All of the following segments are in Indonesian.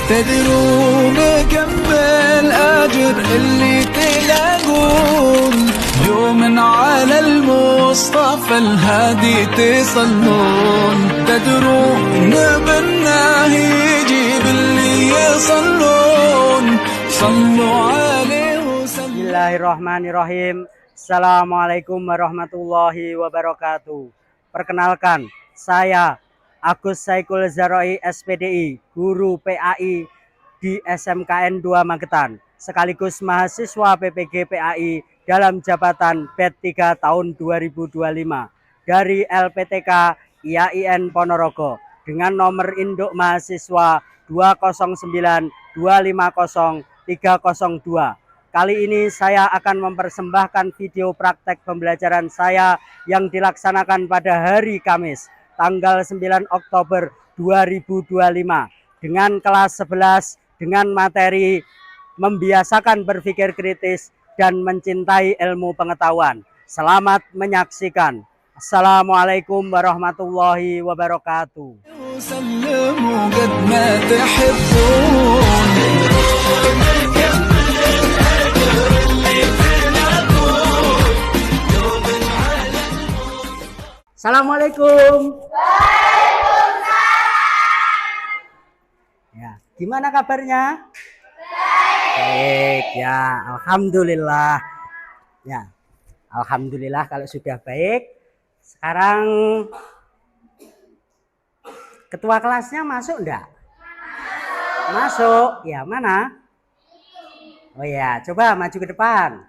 تدرون كم بالأجر اللي تلاقون يوم على المصطفى الهادي تصلون تدرون بالله يجيب اللي يصلون صلوا عليه وسلم. Bismillahirrahmanirrahim. Assalamualaikum warahmatullahi wabarakatuh. Perkenalkan, saya Agus Saikul Zaroi SPDI, guru PAI di SMKN 2 Magetan, sekaligus mahasiswa PPG PAI dalam jabatan BED 3 tahun 2025 dari LPTK IAIN Ponorogo dengan nomor induk mahasiswa 209250302. Kali ini saya akan mempersembahkan video praktek pembelajaran saya yang dilaksanakan pada hari Kamis tanggal 9 Oktober 2025 dengan kelas 11 dengan materi membiasakan berpikir kritis dan mencintai ilmu pengetahuan. Selamat menyaksikan. Assalamualaikum warahmatullahi wabarakatuh. Assalamualaikum. Ya, gimana kabarnya? Baik ya, alhamdulillah. Ya, alhamdulillah kalau sudah baik. Sekarang ketua kelasnya masuk enggak? Masuk. Ya, mana? Oh ya, coba maju ke depan.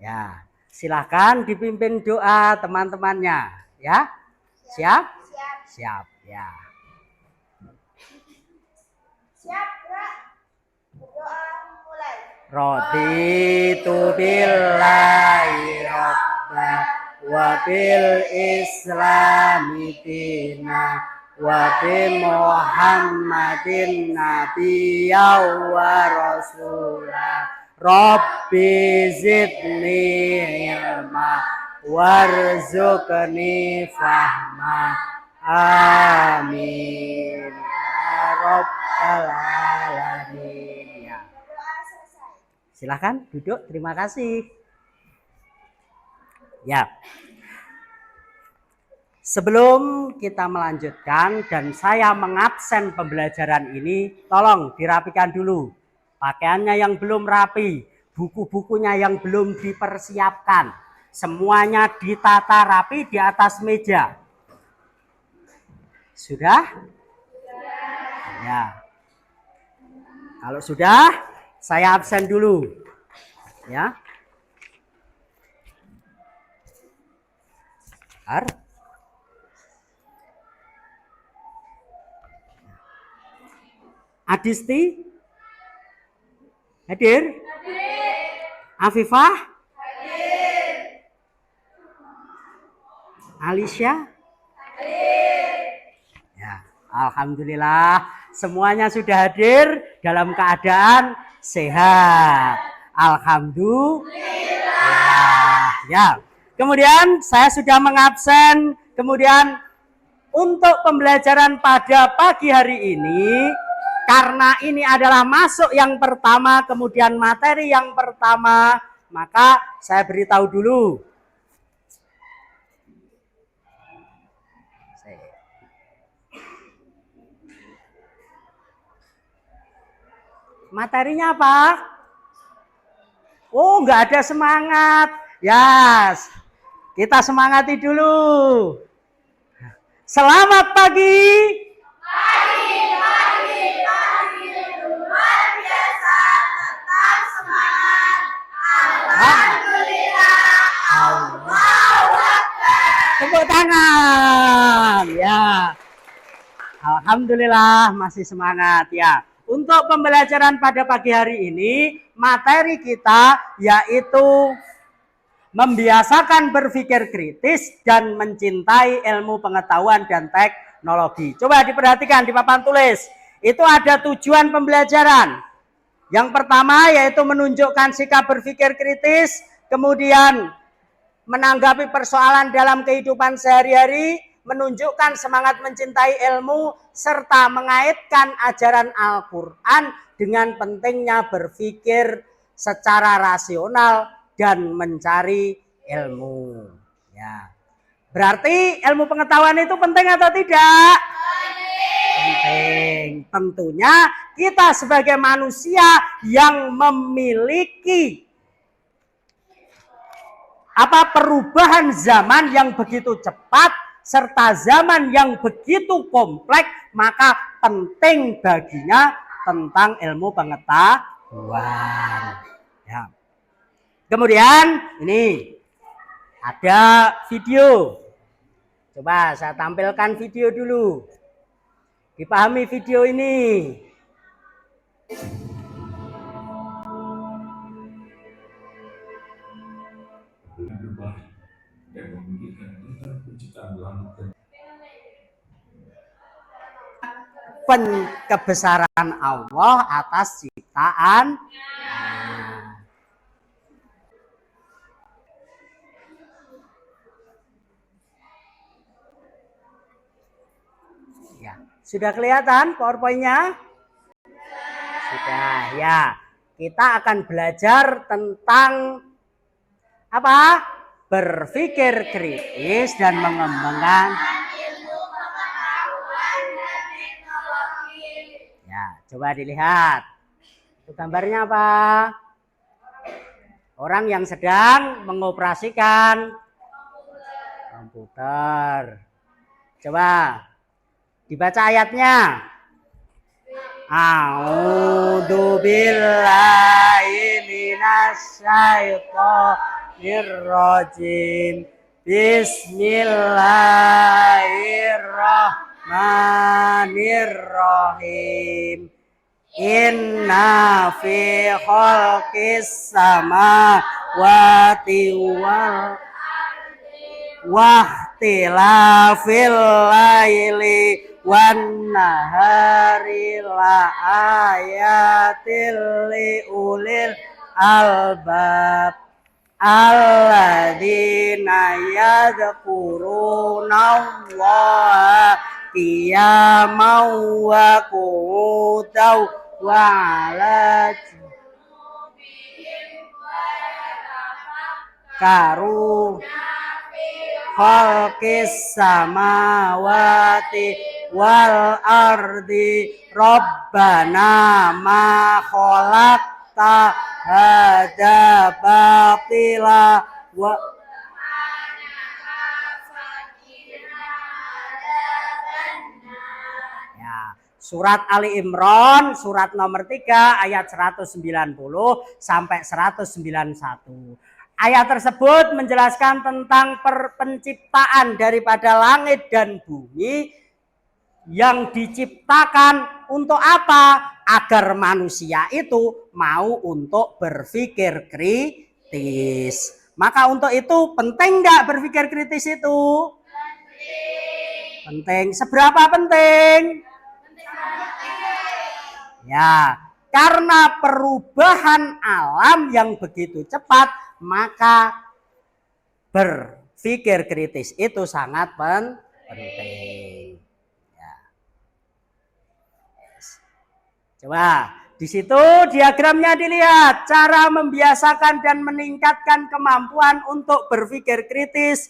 Ya. Silahkan dipimpin doa teman-temannya, ya. Siap? Siap, ya. Siap, gerak. Doa mulai. Raditu billahi rabba wa bil islami dina wa bi Muhammadin nabiyya wa rasulah. Rabbi zidni ilma warzuqni fahma. Amin ya rabbal alamin. Ya. Silahkan duduk, terima kasih. Ya. Sebelum kita melanjutkan dan saya mengabsen pembelajaran ini, tolong dirapikan dulu. Pakaiannya yang belum rapi, buku-bukunya yang belum dipersiapkan, semuanya ditata rapi di atas meja. Sudah? Ya. Kalau sudah, saya absen dulu. Ya. Adisti? Hadir? Afifah? Hadir. Alicia? Hadir. Ya, alhamdulillah semuanya sudah hadir dalam keadaan sehat. Alhamdulillah. Ya. Kemudian saya sudah mengabsen. Kemudian untuk pembelajaran pada pagi hari ini, karena ini adalah masuk yang pertama, kemudian materi yang pertama, maka saya beritahu dulu. Materinya apa? Oh, nggak ada semangat. Yes, kita semangati dulu. Selamat pagi. Luar biasa, tetap semangat. Alhamdulillah. Allahu Akbar. Tepuk tangan. Ya. Alhamdulillah masih semangat ya. Untuk pembelajaran pada pagi hari ini, materi kita yaitu membiasakan berpikir kritis dan mencintai ilmu pengetahuan dan teknologi. Coba diperhatikan di papan tulis. Itu ada tujuan pembelajaran. Yang pertama yaitu menunjukkan sikap berpikir kritis, kemudian menanggapi persoalan dalam kehidupan sehari-hari, menunjukkan semangat mencintai ilmu serta mengaitkan ajaran Al-Quran dengan pentingnya berpikir secara rasional dan mencari ilmu. Ya. Berarti ilmu pengetahuan itu penting atau tidak? Penting. Tentunya kita sebagai manusia yang memiliki perubahan zaman yang begitu cepat serta zaman yang begitu kompleks, maka penting baginya tentang ilmu pengetahuan. Ya. Kemudian ini ada video. Coba saya tampilkan video dulu. Dipahami video ini. Kebesaran Allah atas ciptaan. Ya, sudah kelihatan PowerPoint-nya? Sudah, ya. Kita akan belajar tentang apa? Berpikir kritis dan mengembangkan ilmu pengetahuan dan teknologi. Ya, coba dilihat. Itu gambarnya apa? Orang yang sedang mengoperasikan komputer. Coba dibaca ayatnya. A'udzu billahi minasyaitonir rajim. Bismillahirrahmanirrahim. Inna fi khalqis samawati wal wahtilafil laili wan nahari la ayatil liulil albab alladzina yadhkuruna allaha qiyaman wa qu'udan wa 'ala karu khalqis samawati wal ardi rabbana ma khalaqta hadza batila wa ya, surat Ali Imran surat nomor 3 ayat 190 sampai 191. Ayat tersebut menjelaskan tentang penciptaan daripada langit dan bumi yang diciptakan untuk apa? Agar manusia itu mau untuk berpikir kritis. Maka untuk itu penting nggak berpikir kritis itu? Penting. Seberapa penting? Ya, karena perubahan alam yang begitu cepat, maka berpikir kritis itu sangat penting. Ya. Coba di situ diagramnya dilihat, cara membiasakan dan meningkatkan kemampuan untuk berpikir kritis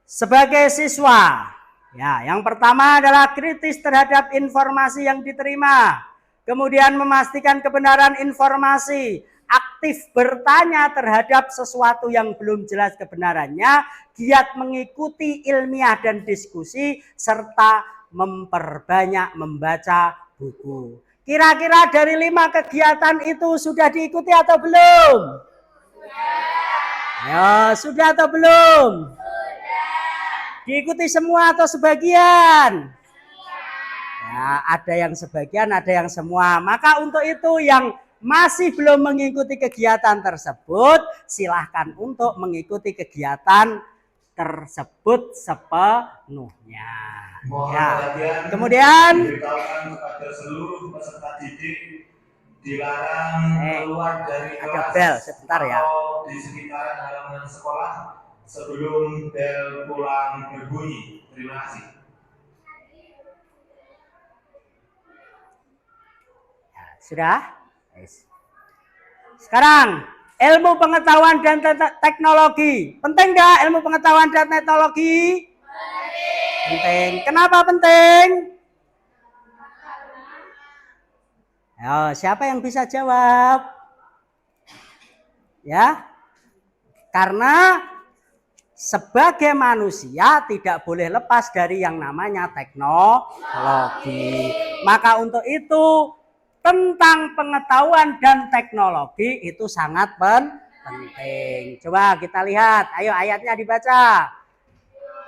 sebagai siswa. Ya, yang pertama adalah kritis terhadap informasi yang diterima. Kemudian memastikan kebenaran informasi, aktif bertanya terhadap sesuatu yang belum jelas kebenarannya, giat mengikuti ilmiah dan diskusi, serta memperbanyak membaca buku. Kira-kira dari 5 kegiatan itu sudah diikuti atau belum? Sudah. Ya, sudah atau belum? Sudah. Diikuti semua atau sebagian? Ya, ada yang sebagian, ada yang semua. Maka untuk itu yang masih belum mengikuti kegiatan tersebut, silahkan untuk mengikuti kegiatan tersebut sepenuhnya. Ya. Kemudian diberitahukan kepada seluruh peserta didik dilarang keluar dari kelas bel, sebentar ya. atau di sekitaran halaman sekolah sebelum bel pulang berbunyi. Terima kasih. Sudah? Yes. Sekarang ilmu pengetahuan dan teknologi. Penting nggak ilmu pengetahuan dan teknologi? Penting. Kenapa penting? Ayo, siapa yang bisa jawab? Ya, karena sebagai manusia tidak boleh lepas dari yang namanya teknologi. Maka untuk itu tentang pengetahuan dan teknologi itu sangat penting. Coba kita lihat, ayo ayatnya dibaca.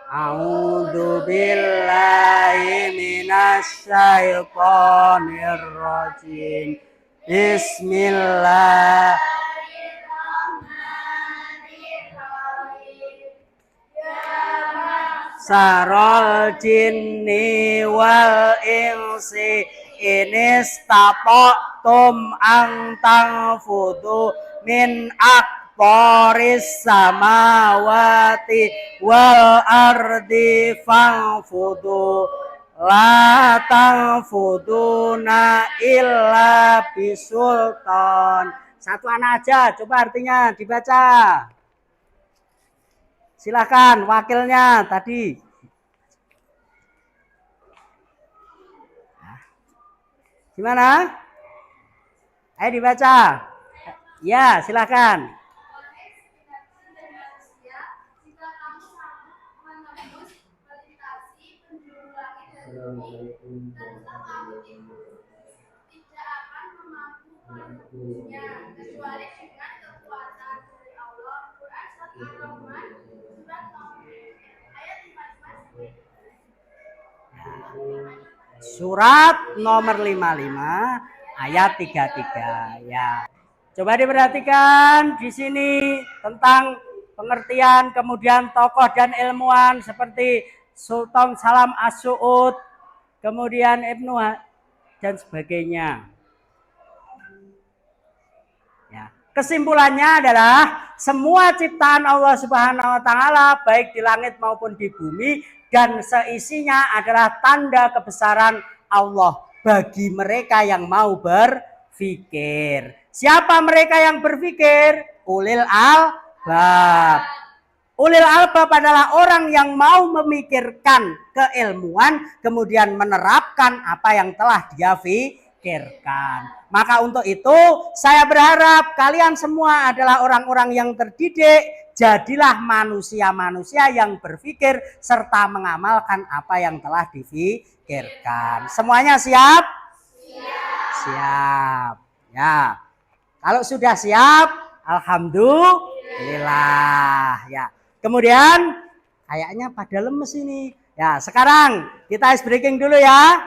A'udzu billahi minasyaitonir rajim. Bismillah. Sarol jinni wal insi inistata'tum ang tangfudu min aqtaris samawati wal ardi fangfudu la tangfuduna illa bisultan. Satu anak aja, coba artinya dibaca. Silakan wakilnya tadi. Gimana? Ayo dibaca. Ya, silakan. Kecuali dengan kekuatan dari Allah. Quran surat Ar-Rahman surat ayat 55. Surat nomor 55 ayat 33 ya. Coba diperhatikan di sini tentang pengertian kemudian tokoh dan ilmuwan seperti Sultan Salam As-Su'ud, kemudian Ibnu dan sebagainya. Ya. Kesimpulannya adalah semua ciptaan Allah Subhanahu wa taala baik di langit maupun di bumi dan seisinya adalah tanda kebesaran Allah bagi mereka yang mau berpikir. Siapa mereka yang berpikir? Ulil albab. Ulil albab adalah orang yang mau memikirkan keilmuan kemudian menerapkan apa yang telah dia pikirkan. Maka untuk itu saya berharap kalian semua adalah orang-orang yang terdidik. Jadilah manusia-manusia yang berpikir serta mengamalkan apa yang telah dipikirkan. Semuanya siap? Siap. Ya. Kalau sudah siap, alhamdulillah. Ya. Kemudian kayaknya pada lemes ini. Ya, sekarang kita ice breaking dulu ya.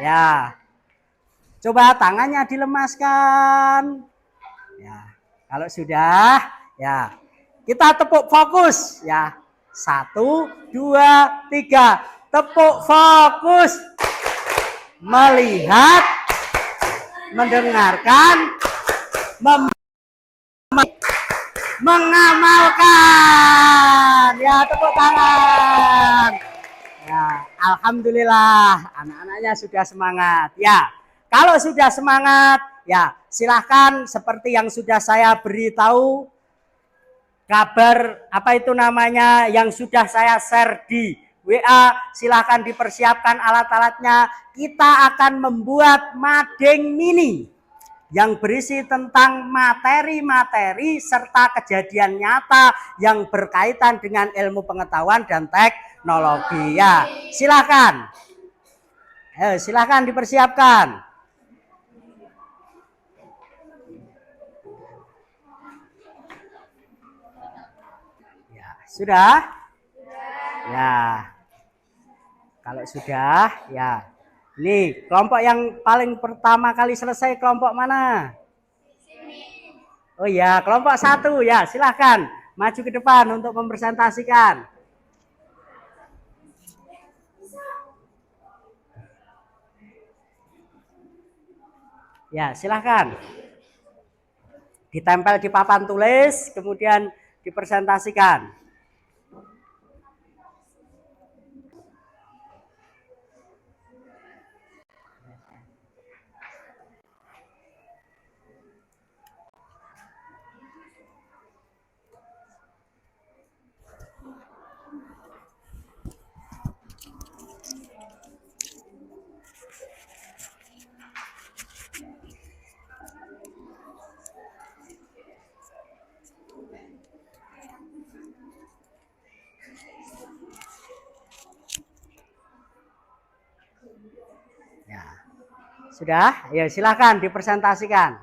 Ya. Coba tangannya dilemaskan. Ya. Kalau sudah, ya. Kita tepuk fokus ya. 1, 2, 3. Tepuk fokus. Melihat, mendengarkan, mengamalkan. Ya, tepuk tangan. Ya, alhamdulillah anak-anaknya sudah semangat. Ya, kalau sudah semangat, ya silahkan seperti yang sudah saya beritahu kabar apa itu namanya yang sudah saya share di WA, silahkan dipersiapkan alat-alatnya. Kita akan membuat mading mini yang berisi tentang materi-materi serta kejadian nyata yang berkaitan dengan ilmu pengetahuan dan teknologi. Ya, silahkan. Silahkan dipersiapkan. Ya, sudah? Ya. Kalau sudah, ya. Ini kelompok yang paling pertama kali selesai kelompok mana? Oh ya, kelompok 1 ya, silahkan maju ke depan untuk mempresentasikan. Ya, silahkan. Ditempel di papan tulis, kemudian dipresentasikan. Ya. Sudah? Ya silakan dipresentasikan.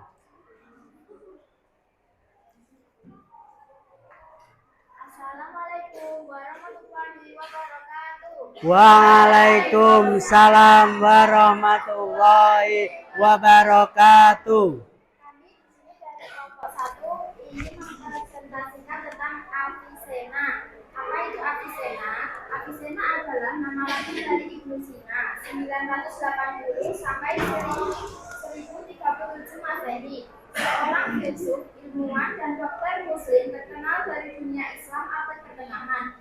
Assalamualaikum warahmatullahi wabarakatuh. Waalaikumsalam warahmatullahi wabarakatuh. Kami di sini dari kelompok 1 ingin mempresentasikan tentang Avicenna. Apa itu Avicenna? Avicenna adalah nama latin dari Ibnu Sina 980 sampai 1037 Masehi. Seorang filsuf, ilmuwan, dan dokter Muslim terkenal dari dunia Islam abad pertengahan.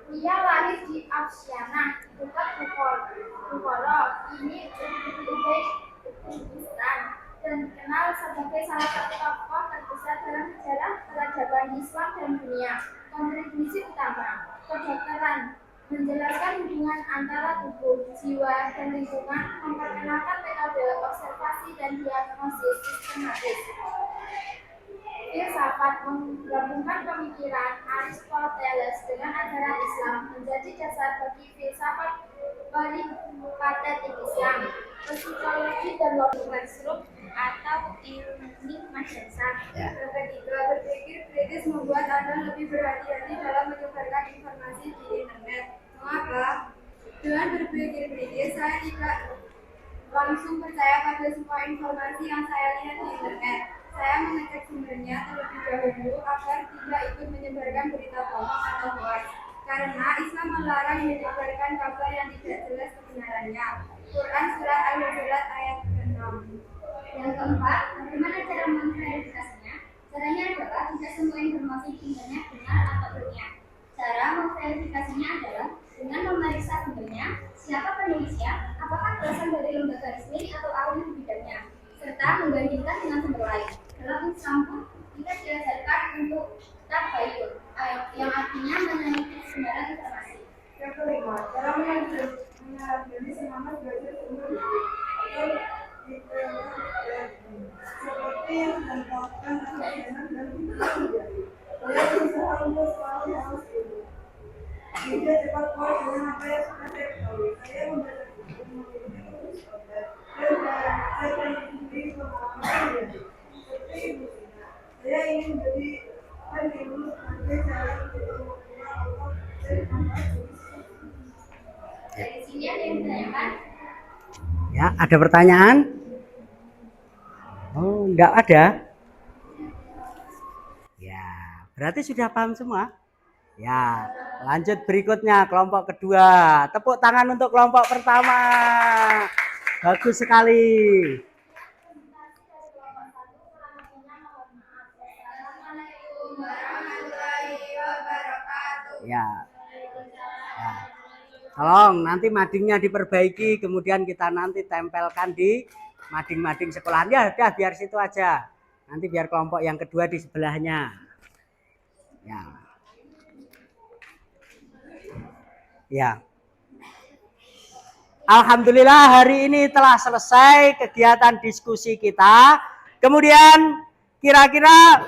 Ia lahir di Afsyana, dekat Bukhara, kini Uzbekistan, dan dikenal sebagai salah satu tokoh terbesar dalam sejarah peradaban Islam dan dunia. Kontribusi utama: kedokteran, menjelaskan hubungan antara tubuh, jiwa, dan lingkungan, memperkenalkan metode observasi dan diagnosis sistematis. Filsafat, menggabungkan pemikiran Aristoteles dengan ajaran Islam, menjadi dasar bagi filsafat peripatetik Islam. Psikologi dan logika atau ilmu masyarakat. Yang ketiga, berpikir kritis membuat Anda lebih berhati-hati dalam menyebarkan informasi di internet. Mengapa? Dengan berpikir kritis, saya tidak langsung percaya pada semua informasi yang saya lihat di internet. Saya mengecek sumbernya terlebih dahulu agar tidak ikut menyebarkan berita bohong atau hoax. Karena Islam melarang menyebarkan kabar yang tidak jelas kebenarannya. Quran Surat Al-Hujurat ayat 6. Yang keempat, bagaimana cara memverifikasinya? Caranya adalah tidak semua informasi di internet benar atau ilmiah. Cara memverifikasinya adalah dengan memeriksa sumbernya, siapa penulisnya, apakah berasal dari lembaga resmi atau ahli di bidangnya, serta membandingkan dengan sumber lain. Dalam Islam pun kita diajarkan untuk tabayun, yang artinya meneliti kebenaran informasi. Yang kelima, cara meneliti selama belajar sumber atau seperti yang dilakukan Avicenna dan Wikipedia. Saya berusaha untuk selalu harus dulu. Tidak cepat puas dengan apa yang sudah saya ketahui. Saya membaca buku mengikuti kursus online dan saya mengikuti pengalaman pribadi. Seperti Ibu Sina, saya ingin menjadi penulis sebagai cara untuk mengumpulkan otak dan manfaat tulis. Dari sini ada yang ditanyakan? Ya, ada pertanyaan? Oh, enggak ada. Ya, berarti sudah paham semua? Ya, lanjut berikutnya kelompok kedua. Tepuk tangan untuk kelompok pertama. Bagus sekali. Assalamualaikum warahmatullahi wabarakatuh. Ya. Ya. Tolong nanti madingnya diperbaiki, kemudian kita nanti tempelkan di mading-mading sekolahan. Ya, udah biar situ aja. Nanti biar kelompok yang kedua di sebelahnya. Ya. Ya. Alhamdulillah hari ini telah selesai kegiatan diskusi kita. Kemudian kira-kira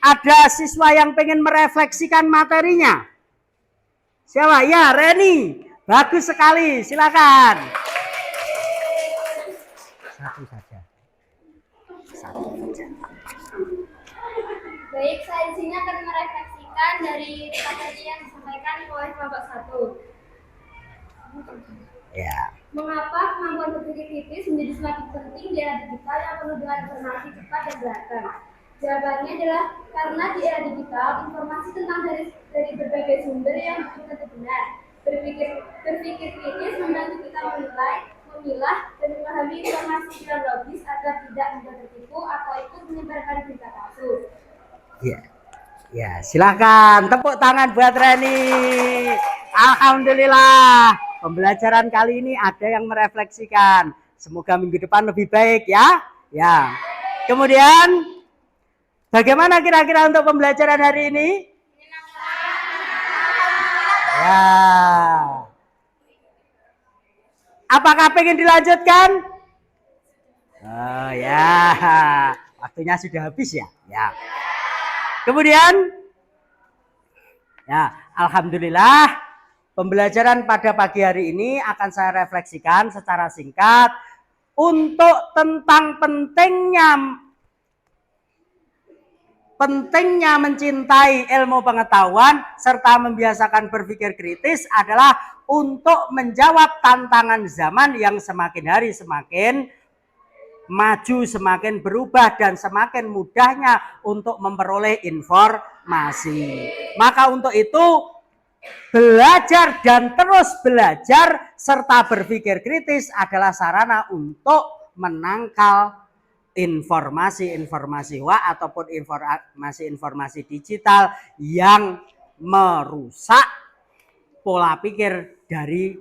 ada siswa yang pengen merefleksikan materinya? Siapa? Ya, Reni. Bagus sekali. Silakan. Satu saja. Satu saja. Baik, saya di sini akan merefleksikan dari materi yang disampaikan oleh kelompok 1. Ya. Mengapa kemampuan berpikir kritis menjadi semakin penting di era digital yang penuh dengan informasi cepat dan beragam? Jawabannya adalah karena di era digital, informasi tentang dari berbagai sumber yang belum tentu benar. Berpikir kritis membantu kita menilai, memilah, dan memahami informasi secara logis agar tidak mudah tertipu atau ikut menyebarkan berita palsu. Ya. Ya, silakan tepuk tangan buat Reni. Alhamdulillah. Pembelajaran kali ini ada yang merefleksikan. Semoga minggu depan lebih baik ya. Ya. Kemudian bagaimana kira-kira untuk pembelajaran hari ini? Ya. Apakah pengen dilanjutkan? Oh ya. Waktunya sudah habis ya? Ya. Kemudian ya, alhamdulillah Pembelajaran pada pagi hari ini akan saya refleksikan secara singkat untuk tentang pentingnya mencintai ilmu pengetahuan serta membiasakan berpikir kritis adalah untuk menjawab tantangan zaman yang semakin hari semakin maju, semakin berubah dan semakin mudahnya untuk memperoleh informasi. Maka untuk itu belajar dan terus belajar serta berpikir kritis adalah sarana untuk menangkal informasi-informasi ataupun informasi-informasi digital yang merusak pola pikir dari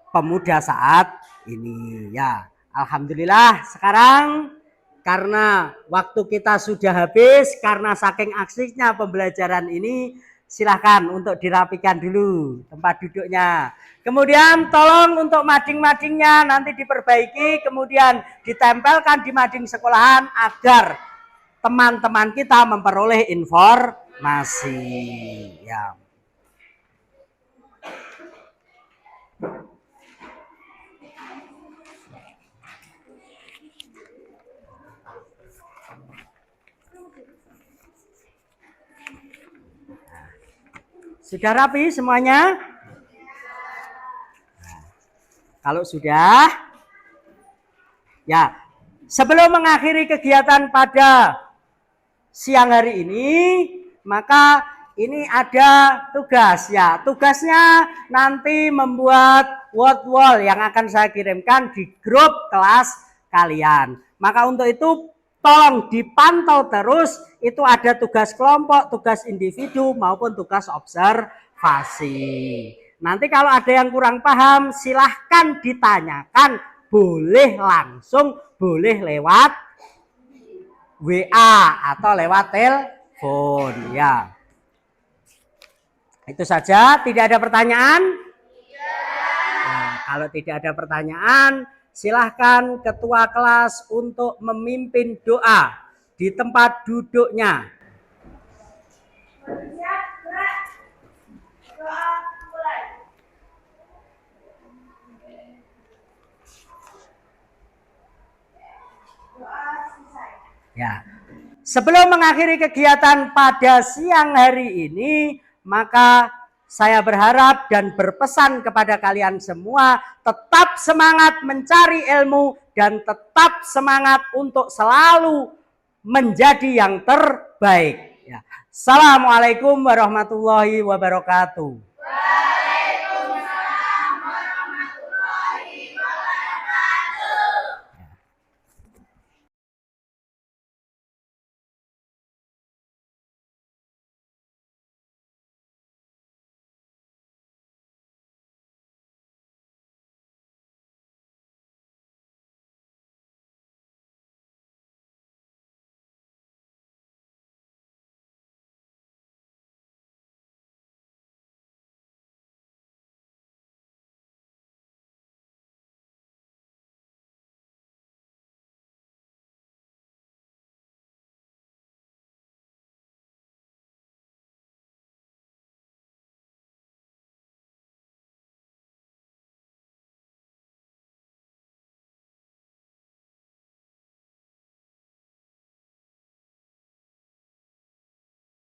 pemuda saat ini ya. Alhamdulillah sekarang karena waktu kita sudah habis, karena saking aksinya pembelajaran ini, silahkan untuk dirapikan dulu tempat duduknya. Kemudian tolong untuk mading-madingnya nanti diperbaiki, kemudian ditempelkan di mading sekolahan agar teman-teman kita memperoleh informasi. Ya. Sudah rapi semuanya? Kalau sudah, ya, sebelum mengakhiri kegiatan pada siang hari ini, maka ini ada tugas ya. Tugasnya nanti membuat word wall yang akan saya kirimkan di grup kelas kalian. Maka untuk itu tolong dipantau terus, itu ada tugas kelompok, tugas individu maupun tugas observasi. Nanti kalau ada yang kurang paham silahkan ditanyakan, boleh langsung, boleh lewat WA atau lewat telepon ya. Itu saja, tidak ada pertanyaan? Nah, kalau tidak ada pertanyaan, silahkan ketua kelas untuk memimpin doa di tempat duduknya. Ya. Sebelum mengakhiri kegiatan pada siang hari ini, maka saya berharap dan berpesan kepada kalian semua tetap semangat mencari ilmu dan tetap semangat untuk selalu menjadi yang terbaik. Ya. Assalamualaikum warahmatullahi wabarakatuh.